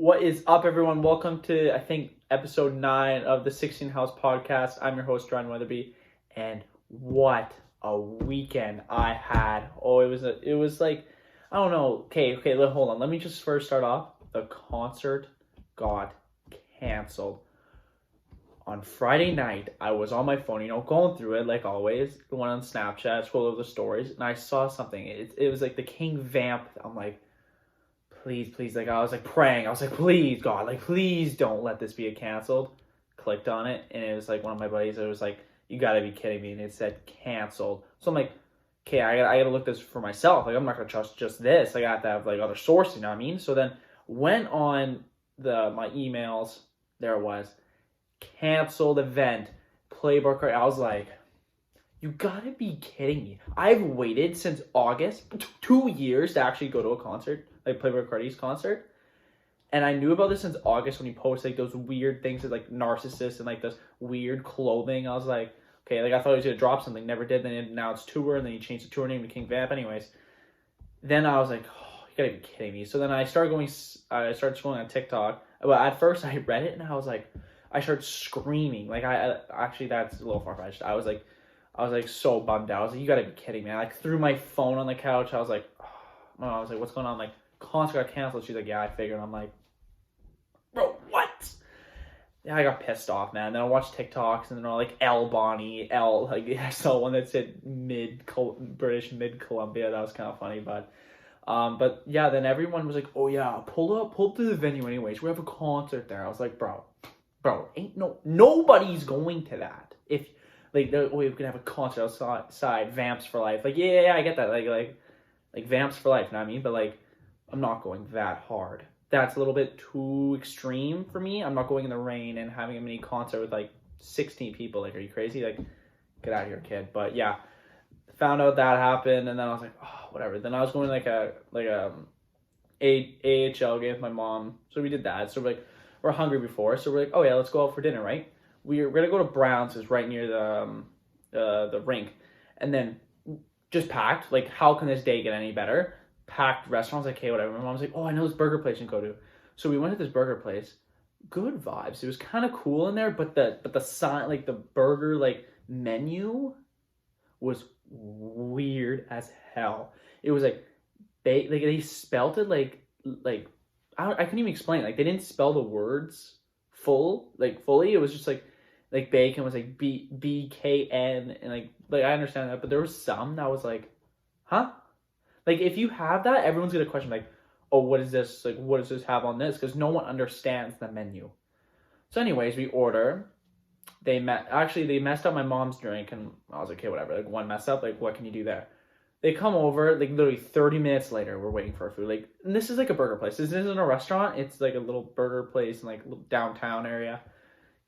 What is up, everyone? Welcome to, I think, episode 9 of the 16 House podcast. I'm your host, Ryan Weatherby, and what a weekend I had. Oh, it was like, I don't know. Okay, hold on. Let me just first start off. The concert got canceled. On Friday night, I was on my phone, going through it like always. The one on Snapchat, scroll over the stories, and I saw something. It was like the King Vamp. I'm like, please, like I was like praying. I was like, please, God, like please don't let this be a canceled. Clicked on it, and it was like one of my buddies. It was like, you gotta be kidding me, and it said canceled. So I'm like, okay, I gotta look this for myself. Like I'm not gonna trust just this. I got to have like other sources. You know what I mean? So then went on my emails. There it was, canceled event. Playboy card. I was like, you gotta be kidding me. I've waited since August, 2 years to actually go to a concert, like Playboy Cardi's concert. And I knew about this since August when he posted like those weird things with like narcissists and like this weird clothing. I was like, okay, like I thought he was gonna drop something, never did. Then now it's tour, and then he changed the tour name to King Vamp. Anyways, then I was like, oh, you gotta be kidding me. So then I started scrolling on TikTok. Well, at first I read it and I was like, I started screaming. Like I actually, that's a little far-fetched. I was like so bummed out. I was like, you gotta be kidding me. I like threw my phone on the couch. I was like, what's going on? Like, concert got canceled. She's like, yeah, I figured. I'm like, bro, what? Yeah, I got pissed off, man. Then I watched TikToks, and then all like like I saw one that said British mid Columbia. That was kind of funny, but yeah, then everyone was like, oh yeah, pull up to the venue anyways. We have a concert there. I was like, bro, nobody's going to that. If like, we're gonna have a concert outside, Vamps for life. Like, yeah, I get that. Like Vamps for life, you know what I mean? But like, I'm not going that hard. That's a little bit too extreme for me. I'm not going in the rain and having a mini concert with like 16 people. Like, are you crazy? Like, get out of here, kid. But yeah, found out that happened, and then I was like, oh, whatever. Then I was going to AHL game with my mom, so we did that. So we're hungry before, so we're like, oh yeah, let's go out for dinner, right? We're gonna go to Brown's, it's right near the rink, and then just packed. Like, how can this day get any better? Packed restaurants, like, okay, whatever. My mom's like, oh, I know this burger place you can go to. So we went to this burger place. Good vibes. It was kind of cool in there, but the sign, like the burger like menu, was weird as hell. It was like they spelt it like I couldn't even explain it. Like, they didn't spell the words fully. It was just like bacon was like BKN, and like I understand that, but there was some that was like, huh? Like, if you have that, everyone's gonna question like, oh, what is this? Like, what does this have on this? Because no one understands the menu. So anyways, we order. They messed up my mom's drink, and I was like, okay, whatever. Like, one mess up, like, what can you do there? They come over, like, literally 30 minutes later, we're waiting for our food. Like, and this is like a burger place. This isn't a restaurant. It's like a little burger place in like downtown area.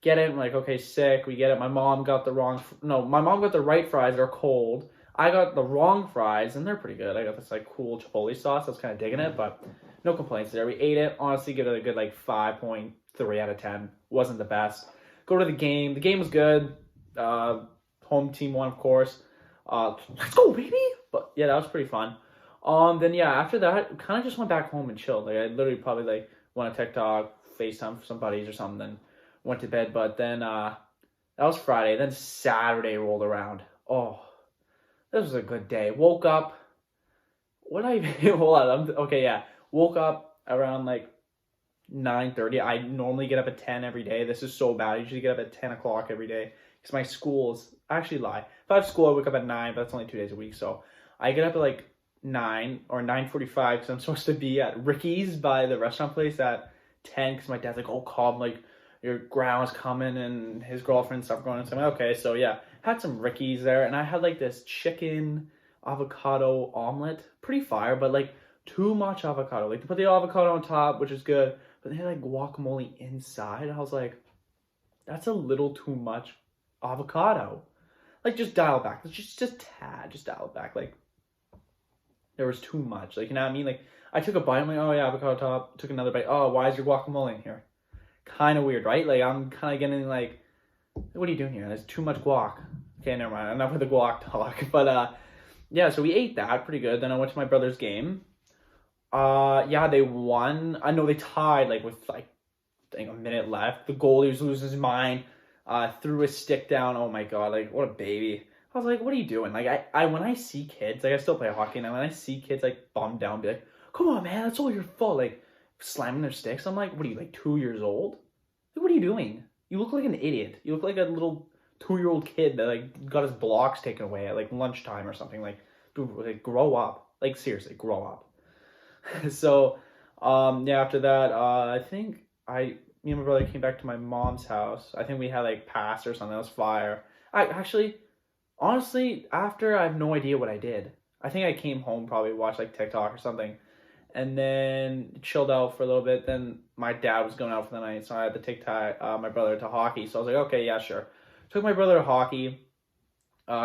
Get it? I'm like, okay, sick. We get it. My mom got the right fries. They're cold. I got the wrong fries, and they're pretty good. I got this like cool chipotle sauce. I was kind of digging it, but no complaints there. We ate it. Honestly, give it a good like 5.3 out of 10. Wasn't the best. Go to the game. The game was good. Home team won, of course. Let's go, baby! But yeah, that was pretty fun. Then yeah, after that, kind of just went back home and chilled. Like, I literally probably like went on TikTok, FaceTime for some buddies or something, then went to bed. But then that was Friday. Then Saturday rolled around. Oh, this was a good day. Woke up. What I hold on. Okay, yeah. Woke up around like 9:30. I normally get up at 10 every day. This is so bad. I usually get up at 10 o'clock every day because my school's actually lie. If I have school, I wake up at 9, but that's only 2 days a week. So I get up at like 9 or 9:45 because I'm supposed to be at Ricky's by the restaurant place at 10 because my dad's like, oh, calm, like your grandma's coming and his girlfriend stuff going on. So I'm like, okay, so yeah, had some Ricky's there, and I had like this chicken avocado omelet, pretty fire, but like too much avocado. Like, to put the avocado on top, which is good, but they had like guacamole inside. I was like, that's a little too much avocado. Like, just dial it back. Just tad, just dial it back. Like, there was too much. Like, you know what I mean? Like, I took a bite, I'm like, oh yeah, avocado top. Took another bite. Oh, why is your guacamole in here? Kind of weird, right? Like, I'm kind of getting like, what are you doing here? There's too much guac. Okay, never mind. Enough with the guac talk. But yeah, so we ate that pretty good. Then I went to my brother's game. Yeah, they won. I know they tied like with like I think a minute left. The goalie was losing his mind. Threw his stick down. Oh my god, like what a baby. I was like, what are you doing? Like I when I see kids, like I still play hockey now. When I see kids like bummed down, be like, come on, man, that's all your fault. Like slamming their sticks. I'm like, what are you like 2 years old? Like, what are you doing? You look like an idiot. You look like a little 2-year-old kid that like got his blocks taken away at like lunchtime or something. Like, dude, like grow up. Like seriously, grow up. So, yeah, after that, I think me and my brother came back to my mom's house. I think we had like pasta or something. That was fire. I actually, honestly, after I have no idea what I did. I think I came home, probably watched like TikTok or something, and then chilled out for a little bit. Then my dad was going out for the night, so I had to take my brother to hockey. So I was like, okay, yeah, sure. Took my brother to hockey.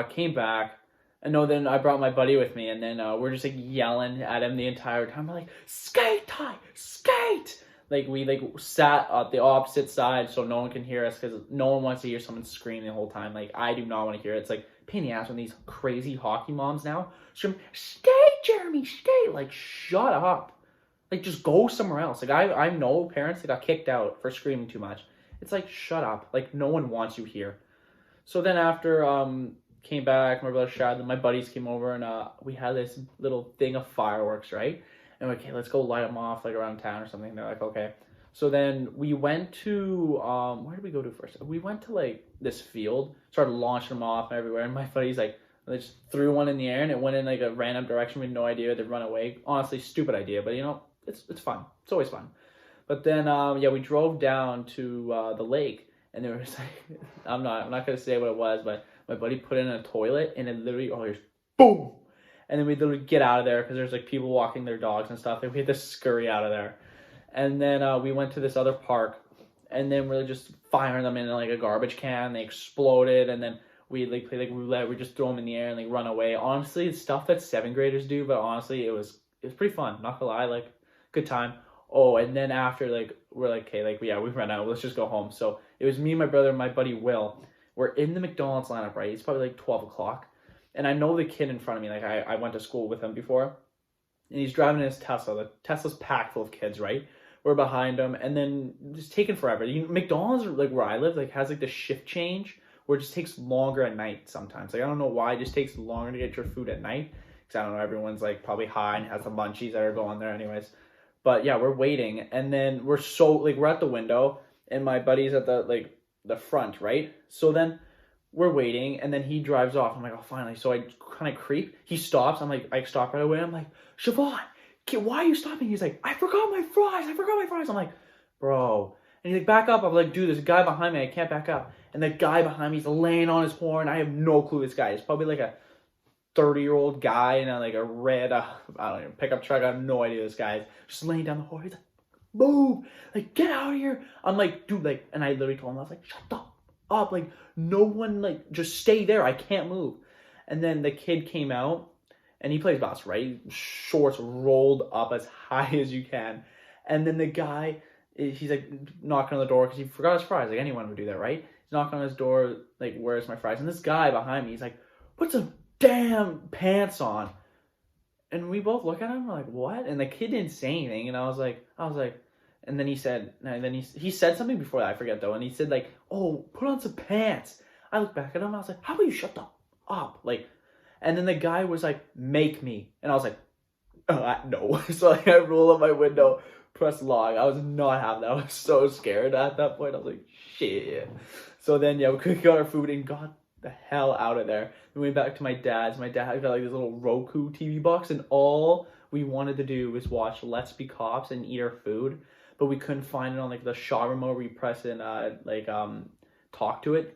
Came back. And no, then I brought my buddy with me, and then we're just like yelling at him the entire time. We're like, skate, Ty, skate! Like we like sat at the opposite side so no one can hear us because no one wants to hear someone scream the whole time. Like I do not want to hear it. It's like pain in the ass when these crazy hockey moms now scream, skate, Jeremy, skate! Like shut up. Like just go somewhere else. Like I know parents that got kicked out for screaming too much. It's like shut up. Like no one wants you here. So then after came back, my brother shot, and my buddies came over, and we had this little thing of fireworks, right? And we're like, okay, let's go light them off like around town or something. They're like, okay. So then we went to where did we go to first? We went to like this field, started launching them off everywhere, and my buddies like they just threw one in the air and it went in like a random direction. We had no idea they'd run away. Honestly, stupid idea, but you know, it's fun. It's always fun. But then yeah, we drove down to the lake, and there was like I'm not gonna say what it was, but my buddy put it in a toilet, and it literally, oh, there's boom! And then we literally get out of there because there's like people walking their dogs and stuff, and we had to scurry out of there. And then we went to this other park, and then we're just firing them in like a garbage can. They exploded, and then we like play like roulette. We just throw them in the air and like run away. Honestly, it's stuff that 7th graders do, but honestly, it was pretty fun. Not gonna lie, like good time. Oh, and then after like we're like, okay, like yeah, we've run out. Let's just go home. So it was me, my brother, and my buddy Will. We're in the McDonald's lineup, right? It's probably like 12 o'clock. And I know the kid in front of me, like I went to school with him before. And he's driving his Tesla. The Tesla's packed full of kids, right? We're behind him. And then just taking forever. McDonald's, like where I live, like has like the shift change where it just takes longer at night sometimes. Like I don't know why it just takes longer to get your food at night. Because I don't know, everyone's like probably high and has the munchies that are going there anyways. But yeah, we're waiting. And then we're at the window. And my buddy's at the front, right? So then we're waiting, and then he drives off. I'm like, oh, finally. So I kind of creep. He stops. I'm like, I stop right away. I'm like, Siobhan, why are you stopping? He's like, I forgot my fries. I'm like, bro. And he's like, back up. I'm like, dude, there's a guy behind me. I can't back up. And the guy behind me is laying on his horn. I have no clue this guy is. Probably like a 30-year-old guy in like a red, I don't know, pickup truck. I have no idea this guy is. Just laying down the horn. He's like, move, like get out of here. I'm like, dude, like, and I literally told him, I was like, shut up, like no one, like just stay there, I can't move. And then the kid came out, and he plays basketball, right? Shorts rolled up as high as you can. And then the guy, he's like knocking on the door because he forgot his fries. Like anyone would do that, right? He's knocking on his door, like, where's my fries? And this guy behind me, he's like, put some damn pants on. And we both look at him, we're like, what? And the kid didn't say anything, and I was like, and then he said something before that, I forget though, and he said like, oh, put on some pants. I looked back at him, I was like, how about you shut up? Like, and then the guy was like, make me. And I was like, no. So like, I roll up my window, press log. I was not having that. I was so scared at that point. I was like, shit. So then, yeah, we quickly got our food and got the hell out of there. We went back to my dad's. My dad got like this little Roku TV box, and all we wanted to do was watch Let's Be Cops and eat our food. But we couldn't find it on like the Shaw remote where you press and talk to it.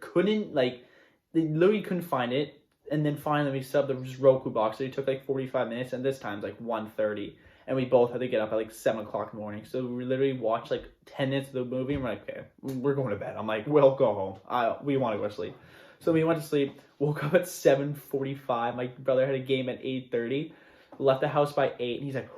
They literally couldn't find it. And then finally we subbed the Roku box. So it took like 45 minutes, and this time's like 1:30. And we both had to get up at like 7 o'clock in the morning. So we literally watched like 10 minutes of the movie, and we're like, okay, we're going to bed. I'm like, we'll go home. We want to go to sleep. So we went to sleep, woke up at 7:45. My brother had a game at 8:30. Left the house by 8, and he's like,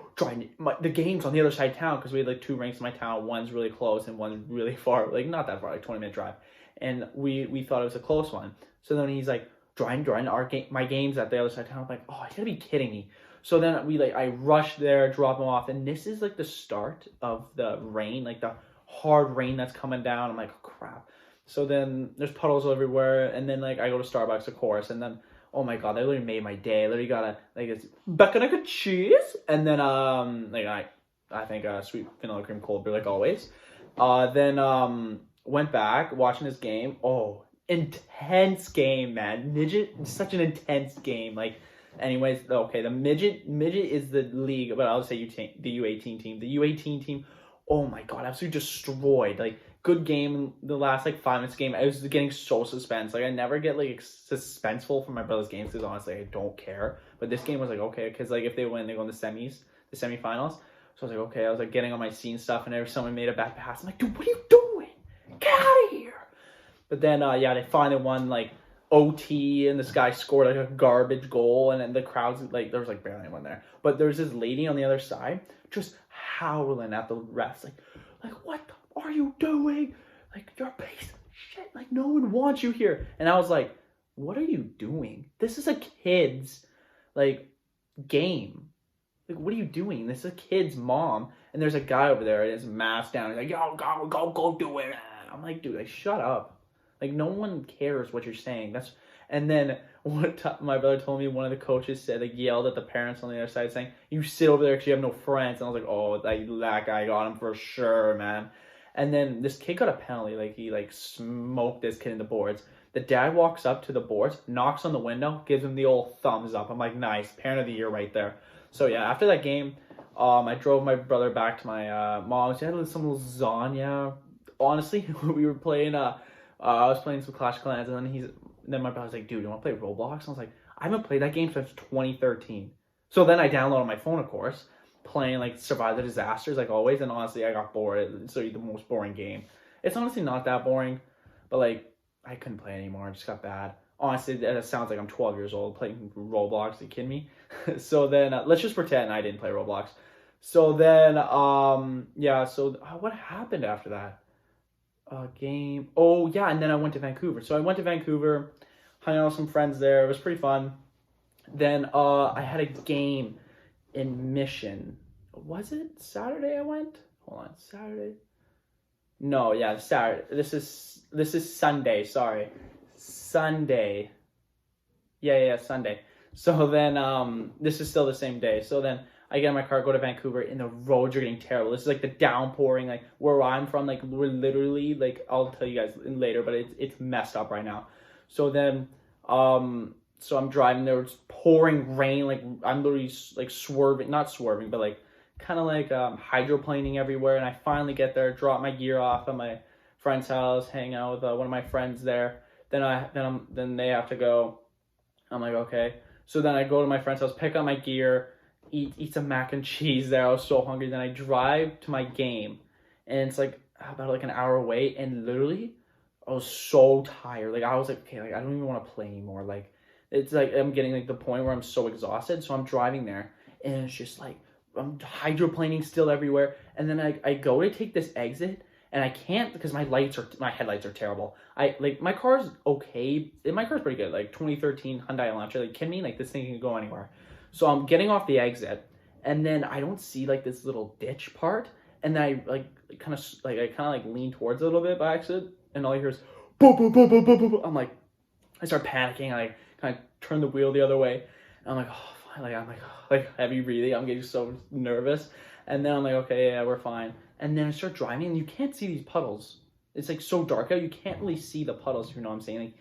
the game's on the other side of town, because we had like 2 rinks in my town. One's really close and one's really far, like not that far, like 20-minute drive. And we thought it was a close one. So then he's like, my game's at the other side of town. I'm like, oh, you gotta be kidding me. So then I rushed there, drop him off, and this is like the start of the rain, like the hard rain that's coming down. I'm like, oh crap. So then there's puddles everywhere, and then like I go to Starbucks, of course, and then oh my god, they literally made my day. I literally got a like it's bacon and cheese, and then I think sweet vanilla cream cold beer like always. Then went back watching this game. Oh, intense game, man. Midget, such an intense game. Like, anyways, okay, the midget is the league, but I'll say the U18 team. The U18 team, oh my god, absolutely destroyed. Like, good game. The last like 5 minutes game, I was getting so suspense. Like, I never get like suspenseful from my brother's games because honestly, I don't care. But this game was like okay, because like if they win, they go in the semifinals. So I was like, okay, I was like getting on my scene stuff, and someone made a bad pass. I'm like, dude, what are you doing? Get out of here! But then, they finally won like OT, and this guy scored like a garbage goal, and then the crowd's like, there was like barely anyone there. But there was this lady on the other side just howling at the refs, like what are you doing? Like, you're a piece of shit. Like, no one wants you here. And I was like, what are you doing? This is a kid's like game. Like, what are you doing? This is a kid's mom, and there's a guy over there, and his mask down. He's like, yo, go do it. I'm like, dude, like, shut up. Like, no one cares what you're saying. And then my brother told me one of the coaches said, like, yelled at the parents on the other side saying, you sit over there because you have no friends. And I was like, oh, that guy got him for sure, man. And then this kid got a penalty. Like, he like smoked this kid in the boards. The dad walks up to the boards, knocks on the window, gives him the old thumbs up. I'm like, nice, parent of the year right there. So yeah, after that game, I drove my brother back to my mom's. He had some lasagna. Honestly, we were playing. I was playing some Clash of Clans, and then my brother's like, "Dude, you want to play Roblox?" And I was like, "I haven't played that game since 2013." So then I downloaded on my phone, of course, playing like Survive the Disasters, like always. And honestly, I got bored. It's the most boring game. It's honestly not that boring, but like I couldn't play anymore. It just got bad. Honestly, that sounds like I'm 12 years old playing Roblox. Are you kidding me? So then, let's just pretend I didn't play Roblox. So then, so what happened after that? Game. Oh, yeah, and then I went to Vancouver. So I went to Vancouver, hung out with some friends there. It was pretty fun. Then I had a game in Mission. Was it Saturday I went? Hold on, Saturday? No, yeah, Saturday. This is Sunday, sorry. Sunday. Yeah, Sunday. So then, this is still the same day. So then I get in my car, go to Vancouver, and the roads are getting terrible. This is like the downpouring, like where I'm from, like we're literally, like I'll tell you guys later, but it's messed up right now. So then, so I'm driving there, it's pouring rain, like I'm literally like not swerving, but like kind of like hydroplaning everywhere. And I finally get there, drop my gear off at my friend's house, hang out with one of my friends there. Then they have to go. I'm like, okay. So then I go to my friend's house, pick up my gear, eat some mac and cheese there. I was so hungry. Then I drive to my game, and it's like about like an hour away. And literally, I was so tired. Like I was like, okay, like I don't even want to play anymore. Like it's like I'm getting like the point where I'm so exhausted. So I'm driving there, and it's just like I'm hydroplaning still everywhere. And then I go to take this exit. And I can't because my headlights are terrible. My car's okay. My car's pretty good. Like 2013 Hyundai Elantra. Like, kidding me? Like this thing can go anywhere. So I'm getting off the exit, and then I don't see like this little ditch part, and then I kind of lean towards it a little bit by accident, and all you hear is boom, boom, boom, boom, boom, boom. I'm like, I start panicking. I kind of turn the wheel the other way. And I'm like, oh, I'm like heavy breathing. I'm getting so nervous, and then I'm like, okay, yeah, we're fine. And then I start driving, and you can't see these puddles. It's like so dark out, you can't really see the puddles, if you know what I'm saying. Like,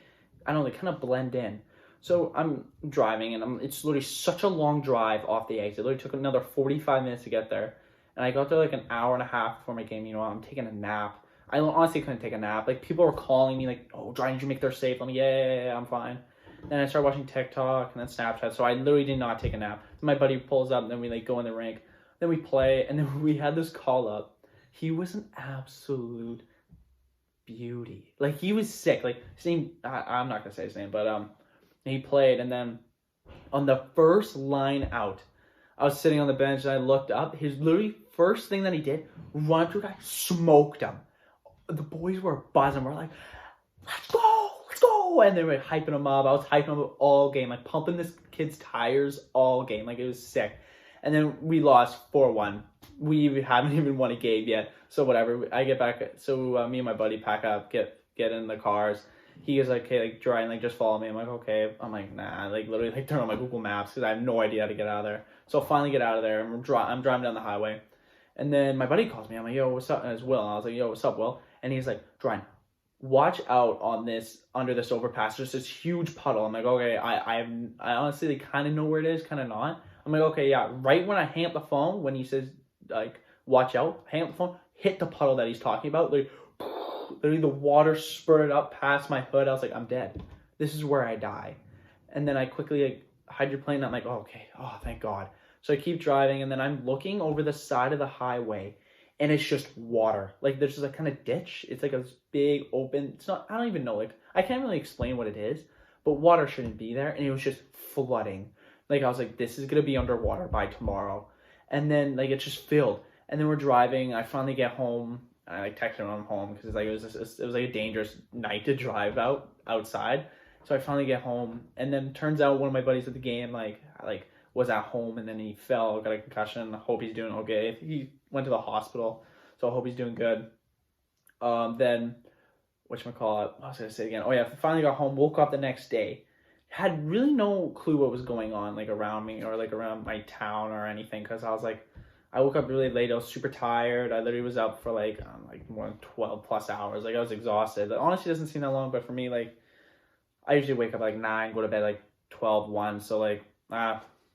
I don't know, they kind of blend in. So I'm driving, and it's literally such a long drive off the exit. It literally took another 45 minutes to get there. And I got there like an hour and a half before my game. You know, I'm taking a nap. I honestly couldn't take a nap. Like, people were calling me, like, oh, Dry, did you make their safe? I'm like, yeah, I'm fine. Then I started watching TikTok and then Snapchat. So I literally did not take a nap. So my buddy pulls up, and then we like go in the rink. Then we play, and then we had this call up. He was an absolute beauty. Like, he was sick. Like, his name, I'm not gonna say his name, but he played, and then on the first line out, I was sitting on the bench, and I looked up. His literally first thing that he did, run to a guy, smoked him. The boys were buzzing. We're like, let's go, and they were hyping him up. I was hyping him up all game, like pumping this kid's tires all game, like it was sick. And then we lost 4-1. We haven't even won a game yet, so whatever. I get back, so me and my buddy pack up, get in the cars. He was like, "Okay, like Jordan, like just follow me." I'm like, "Okay." I'm like, "Nah." Like literally, like turn on my Google Maps because I have no idea how to get out of there. So I finally get out of there, and I'm driving down the highway, and then my buddy calls me. I'm like, "Yo, what's up?" And it's Will. And I was like, "Yo, what's up, Will?" And he's like, "Jordan, watch out on this under this overpass. There's this huge puddle." I'm like, "Okay." I honestly like, kind of know where it is, kind of not. I'm like, "Okay, yeah." Right when I hang up the phone, when he says like, "Watch out," hang up the phone, hit the puddle that he's talking about, like. Literally the water spurted up past my hood. I was like, I'm dead. This is where I die. And then I quickly like hydroplane. I'm like, oh, okay. Oh, thank God. So I keep driving, and then I'm looking over the side of the highway, and it's just water. Like there's just a kind of ditch. It's like a big open. It's not. I don't even know. Like I can't really explain what it is, but water shouldn't be there, and it was just flooding. Like I was like, this is gonna be underwater by tomorrow, and then like it's just filled. And then we're driving. I finally get home. I like texted him I'm home because like it was like a dangerous night to drive outside. So I finally get home, and then turns out one of my buddies at the game like was at home, and then he fell, got a concussion. I hope he's doing okay. He went to the hospital, so I hope he's doing good. Then whatchamacallit, I was gonna say again. Oh yeah, finally got home, woke up the next day. Had really no clue what was going on like around me or like around my town or anything, because I was like, I woke up really late. I was super tired. I literally was up for like more than 12 plus hours. Like I was exhausted. That honestly doesn't seem that long, but for me, like I usually wake up like 9, go to bed like 12, 1. So like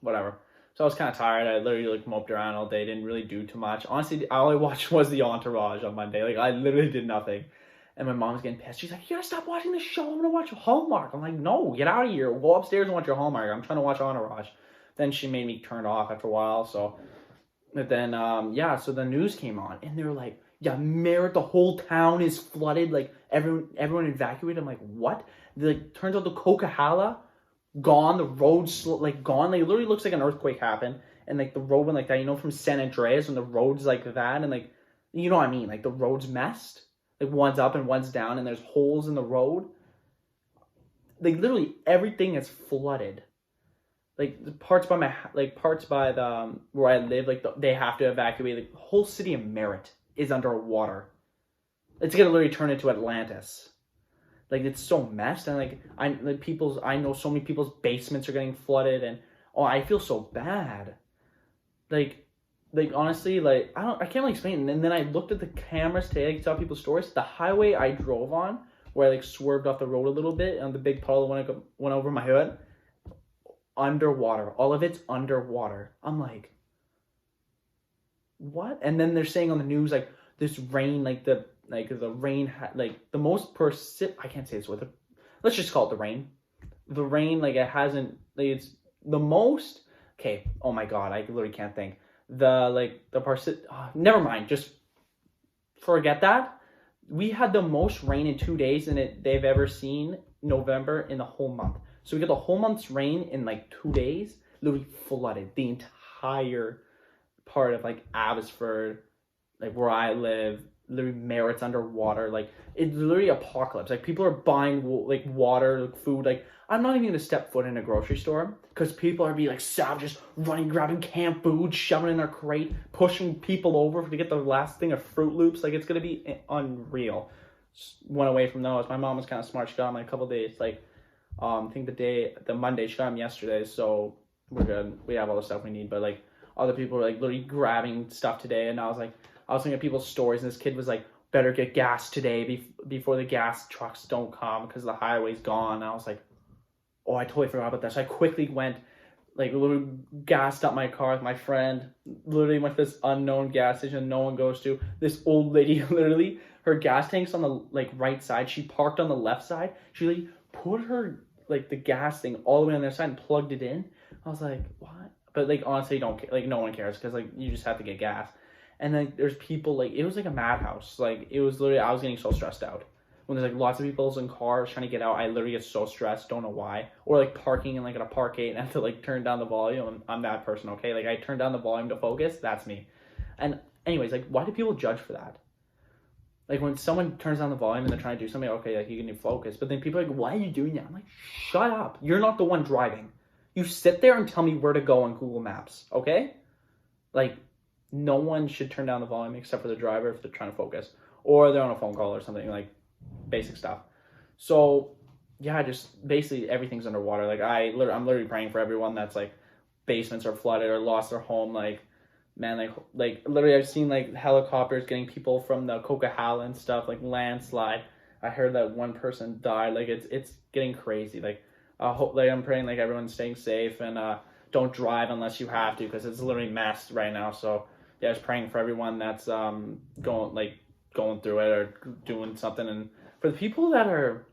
whatever. So I was kind of tired. I literally like moped around all day. Didn't really do too much. Honestly, all I watched was The Entourage on Monday. Like I literally did nothing. And my mom's getting pissed. She's like, "You gotta stop watching this show. I'm gonna watch Hallmark." I'm like, "No, get out of here. Go upstairs and watch your Hallmark. I'm trying to watch Entourage." Then she made me turn it off after a while. So. But then, so the news came on, and they were like, "Yeah, Merritt, the whole town is flooded. Like everyone evacuated." I'm like, "What?" Like, turns out the Coquihalla gone. The roads like gone. Like, it literally looks like an earthquake happened, and like the road went like that. You know, from San Andreas, when the roads like that, and like, you know what I mean? Like the roads messed. Like one's up and one's down, and there's holes in the road. Like literally everything is flooded. Like the parts by the where I live, like they have to evacuate. Like the whole city of Merritt is underwater. It's gonna literally turn into Atlantis. Like it's so messed, and I know so many people's basements are getting flooded, and I feel so bad. Like honestly, like I can't really explain it. And then I looked at the cameras today, like saw people's stories. The highway I drove on, where I like swerved off the road a little bit, and the big puddle went over my hood. Underwater. All of it's underwater. I'm like, what? And then they're saying on the news like this rain, like the rain like the most I can't say this with it. Let's just call it the rain. The rain, like it hasn't, like it's the most. Okay. Oh my God, I literally can't think. Never mind. Just forget that. We had the most rain in 2 days they've ever seen November in the whole month. So we got the whole month's rain in like 2 days, literally flooded the entire part of like Abbotsford, like where I live. Literally Merritt's underwater. Like it's literally apocalypse. Like people are buying like water, like food. Like I'm not even gonna step foot in a grocery store because people are being like savages, running, grabbing canned food, shoving in their crate, pushing people over to get the last thing of Fruit Loops. Like it's gonna be unreal. Just went away from those. My mom was kind of smart. She got them like a couple of days. Like I think the Monday, she got them yesterday, so we're good. We have all the stuff we need, but like other people were like literally grabbing stuff today, and I was looking at people's stories, and this kid was like, "Better get gas today before the gas trucks don't come because the highway's gone." And I was like, "Oh, I totally forgot about that." So I quickly went, like literally gassed up my car with my friend, literally went to this unknown gas station no one goes to. This old lady, literally, her gas tank's on the like right side. She parked on the left side. She like put her like the gas thing all the way on their side and plugged it in. I was like, what? But like honestly, don't like no one cares because like you just have to get gas. And then there's people like it was like a madhouse. Like it was literally I was getting so stressed out when there's like lots of people in cars trying to get out. I literally get so stressed, don't know why. Or like parking in like at a parkade and I have to like turn down the volume. I'm that person, okay? Like I turn down the volume to focus. That's me. And anyways, like why do people judge for that? Like when someone turns down the volume and they're trying to do something, okay, like you can focus. But then people are like, why are you doing that? I'm like, shut up. You're not the one driving. You sit there and tell me where to go on Google Maps, okay? Like, no one should turn down the volume except for the driver if they're trying to focus. Or they're on a phone call or something, like basic stuff. So, yeah, just basically everything's underwater. Like, I'm literally praying for everyone that's like basements are flooded or lost their home. Like, man, like literally I've seen like helicopters getting people from the Coquihalla and stuff, like landslide. I heard that one person died. Like it's getting crazy. Like like I'm praying like everyone's staying safe and don't drive unless you have to because it's literally messed right now. So yeah, just praying for everyone that's going through it or doing something. And for the people that are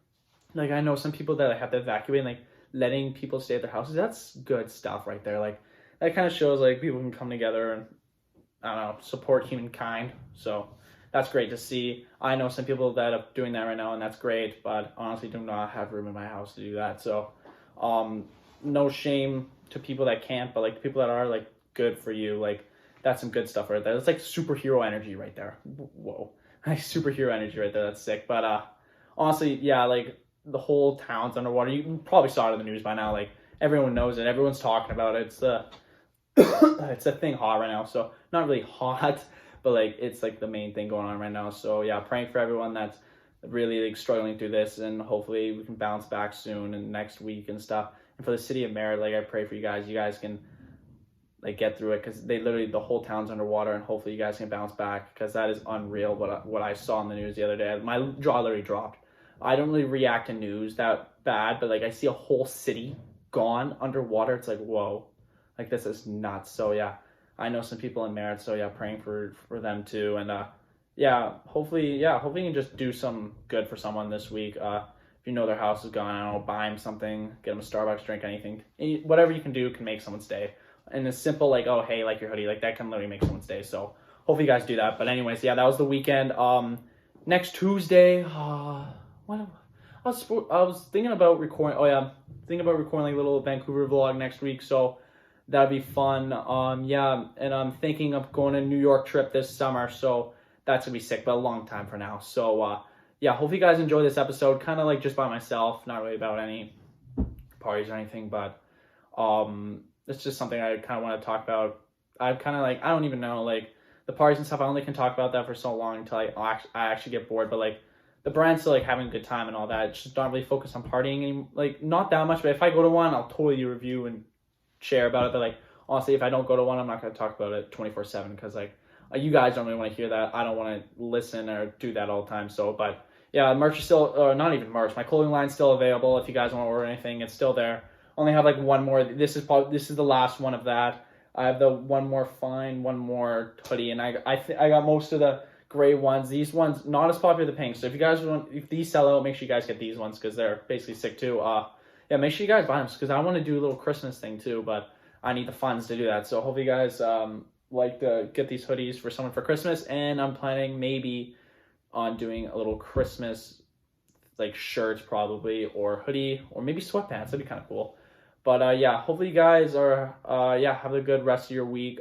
like, I know some people that have to evacuate, like letting people stay at their houses. That's good stuff right there. Like that kind of shows like people can come together and I don't know, support humankind. So that's great to see. I know some people that are doing that right now, and that's great. But honestly, do not have room in my house to do that. So, no shame to people that can't, but like people that are, like good for you. Like that's some good stuff right there. It's like superhero energy right there. Whoa, like superhero energy right there. That's sick. But honestly, yeah, like the whole town's underwater. You probably saw it in the news by now. Like everyone knows it. Everyone's talking about it. It's the it's a thing hot right now. So not really hot, but like it's like the main thing going on right now. So yeah, praying for everyone that's really like struggling through this, and hopefully we can bounce back soon and next week and stuff. And for the city of Merritt, like I pray for you guys. You guys can like get through it because they literally the whole town's underwater, and hopefully you guys can bounce back because that is unreal. What I saw in the news the other day, my jaw literally dropped. I don't really react to news that bad, but like I see a whole city gone underwater. It's like whoa, like this is nuts. So yeah. I know some people in Merritt, so yeah, praying for them too, and hopefully you can just do some good for someone this week. If you know their house is gone, I don't know, buy them something, get them a Starbucks drink, anything, whatever you can do can make someone stay. And it's simple, like oh hey, like your hoodie, like that can literally make someone stay. So hopefully you guys do that. But anyways, yeah, that was the weekend. Next Tuesday, what I was thinking about recording. Oh yeah, thinking about recording like a little Vancouver vlog next week. So. That'd be fun. And I'm thinking of going on a New York trip this summer, so that's gonna be sick, but a long time for now. So yeah, hope you guys enjoy this episode. Kind of like just by myself, not really about any parties or anything, but it's just something I kind of want to talk about. I kind of like I don't even know like the parties and stuff. I only can talk about that for so long until I actually get bored. But like the brand's still like having a good time and all that. It's just not really focused on partying anymore. Like not that much, but if I go to one, I'll totally review and share about it. But like honestly, if I don't go to one, I'm not going to talk about it 24/7 because like you guys don't really want to hear that. I don't want to listen or do that all the time. So but yeah, merch is still not even merch, my clothing line's still available. If you guys want to order anything, it's still there. Only have like one more. This is the last one of that. I have the one more hoodie, and I got most of the gray ones. These ones not as popular as the pink, so if these sell out, make sure you guys get these ones because they're basically sick too. Yeah, make sure you guys buy them because I want to do a little Christmas thing too, but I need the funds to do that. So hopefully you guys like to get these hoodies for someone for Christmas, and I'm planning maybe on doing a little Christmas like shirt probably, or hoodie, or maybe sweatpants. That'd be kind of cool. But yeah, hopefully you guys are have a good rest of your week.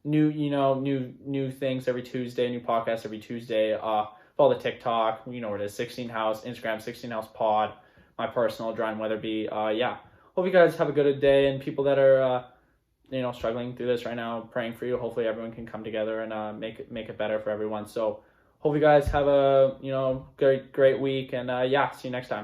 New things every Tuesday, new podcasts every Tuesday. Follow the TikTok, you know where it is, 16 House, Instagram 16 House Pod. My personal Dry and Weatherby. Yeah, hope you guys have a good day, and people that are struggling through this right now, praying for you. Hopefully everyone can come together and make it better for everyone. So hope you guys have a great week, and yeah, see you next time.